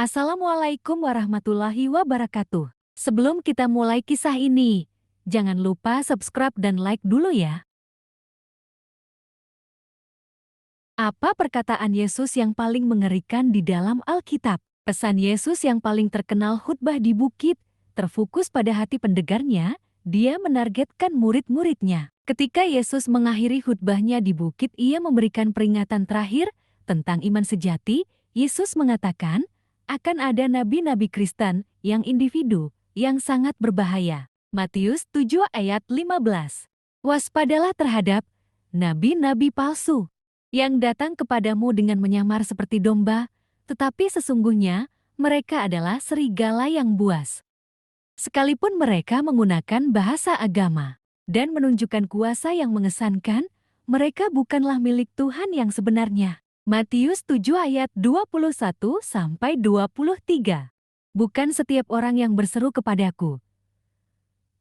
Assalamualaikum warahmatullahi wabarakatuh. Sebelum kita mulai kisah ini, jangan lupa subscribe dan like dulu ya. Apa perkataan Yesus yang paling mengerikan di dalam Alkitab? Pesan Yesus yang paling terkenal khutbah di bukit, terfokus pada hati pendengarnya, dia menargetkan murid-muridnya. Ketika Yesus mengakhiri khutbahnya di bukit, ia memberikan peringatan terakhir tentang iman sejati. Yesus mengatakan, akan ada nabi-nabi Kristen yang individu yang sangat berbahaya. Matius 7 ayat 15. Waspadalah terhadap nabi-nabi palsu yang datang kepadamu dengan menyamar seperti domba, tetapi sesungguhnya mereka adalah serigala yang buas. Sekalipun mereka menggunakan bahasa agama dan menunjukkan kuasa yang mengesankan, mereka bukanlah milik Tuhan yang sebenarnya. Matius 7 ayat 21-23. Bukan setiap orang yang berseru kepadaku,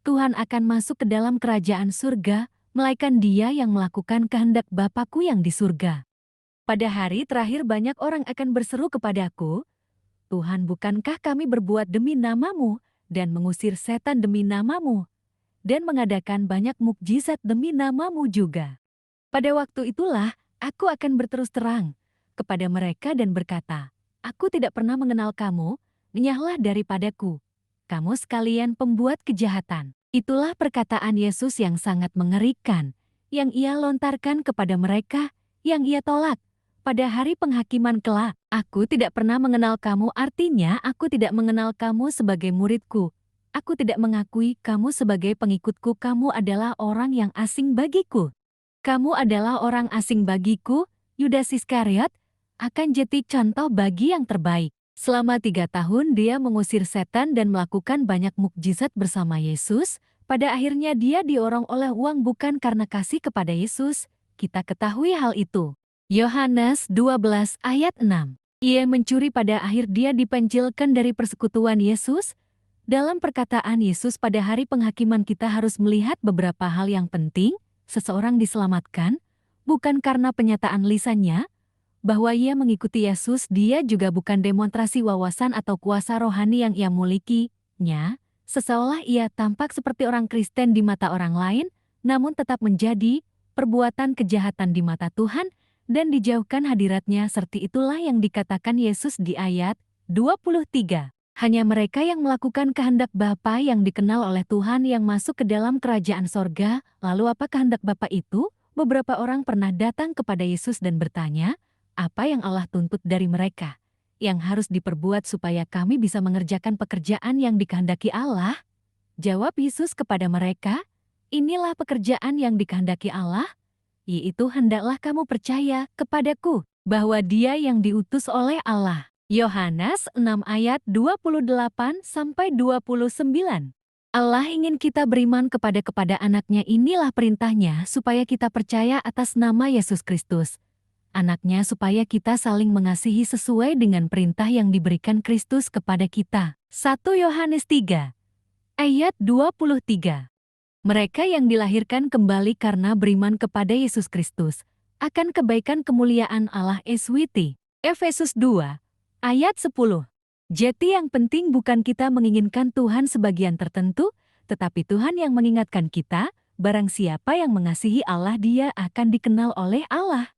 Tuhan akan masuk ke dalam kerajaan surga, melainkan dia yang melakukan kehendak Bapa-Ku yang di surga. Pada hari terakhir banyak orang akan berseru kepadaku, Tuhan, bukankah kami berbuat demi nama-Mu dan mengusir setan demi nama-Mu dan mengadakan banyak mukjizat demi nama-Mu juga? Pada waktu itulah aku akan berterus terang kepada mereka dan berkata, aku tidak pernah mengenal kamu, menyahlah daripadaku. Kamu sekalian pembuat kejahatan. Itulah perkataan Yesus yang sangat mengerikan, yang ia lontarkan kepada mereka, yang ia tolak. Pada hari penghakiman kelak, aku tidak pernah mengenal kamu, artinya aku tidak mengenal kamu sebagai muridku. Aku tidak mengakui kamu sebagai pengikutku, kamu adalah orang yang asing bagiku. Kamu adalah orang asing bagiku, Yudas Iskariot, akan jadi contoh bagi yang terbaik. Selama 3 tahun dia mengusir setan dan melakukan banyak mukjizat bersama Yesus. Pada akhirnya dia diorong oleh uang bukan karena kasih kepada Yesus. Kita ketahui hal itu. Yohanes 12 ayat 6. Ia mencuri, pada akhir dia dipenjilkan dari persekutuan Yesus. Dalam perkataan Yesus pada hari penghakiman kita harus melihat beberapa hal yang penting. Seseorang diselamatkan, bukan karena penyataan lisannya, bahwa ia mengikuti Yesus, dia juga bukan demonstrasi wawasan atau kuasa rohani yang ia milikinya, seseolah ia tampak seperti orang Kristen di mata orang lain, namun tetap menjadi perbuatan kejahatan di mata Tuhan, dan dijauhkan hadiratnya. Seperti itulah yang dikatakan Yesus di ayat 23. Hanya mereka yang melakukan kehendak Bapa yang dikenal oleh Tuhan yang masuk ke dalam kerajaan sorga. Lalu apa kehendak Bapa itu? Beberapa orang pernah datang kepada Yesus dan bertanya, apa yang Allah tuntut dari mereka, yang harus diperbuat supaya kami bisa mengerjakan pekerjaan yang dikehendaki Allah? Jawab Yesus kepada mereka, inilah pekerjaan yang dikehendaki Allah, yaitu hendaklah kamu percaya kepadaku, bahwa dia yang diutus oleh Allah. Yohanes 6 ayat 28-29. Allah ingin kita beriman kepada anaknya, inilah perintahnya supaya kita percaya atas nama Yesus Kristus. Anaknya supaya kita saling mengasihi sesuai dengan perintah yang diberikan Kristus kepada kita. 1 Yohanes 3 ayat 23. Mereka yang dilahirkan kembali karena beriman kepada Yesus Kristus akan kebaikan kemuliaan Allah SWT. Efesus 2 ayat 10. Jadi yang penting bukan kita menginginkan Tuhan sebagian tertentu, tetapi Tuhan yang mengingatkan kita, barang siapa yang mengasihi Allah dia akan dikenal oleh Allah.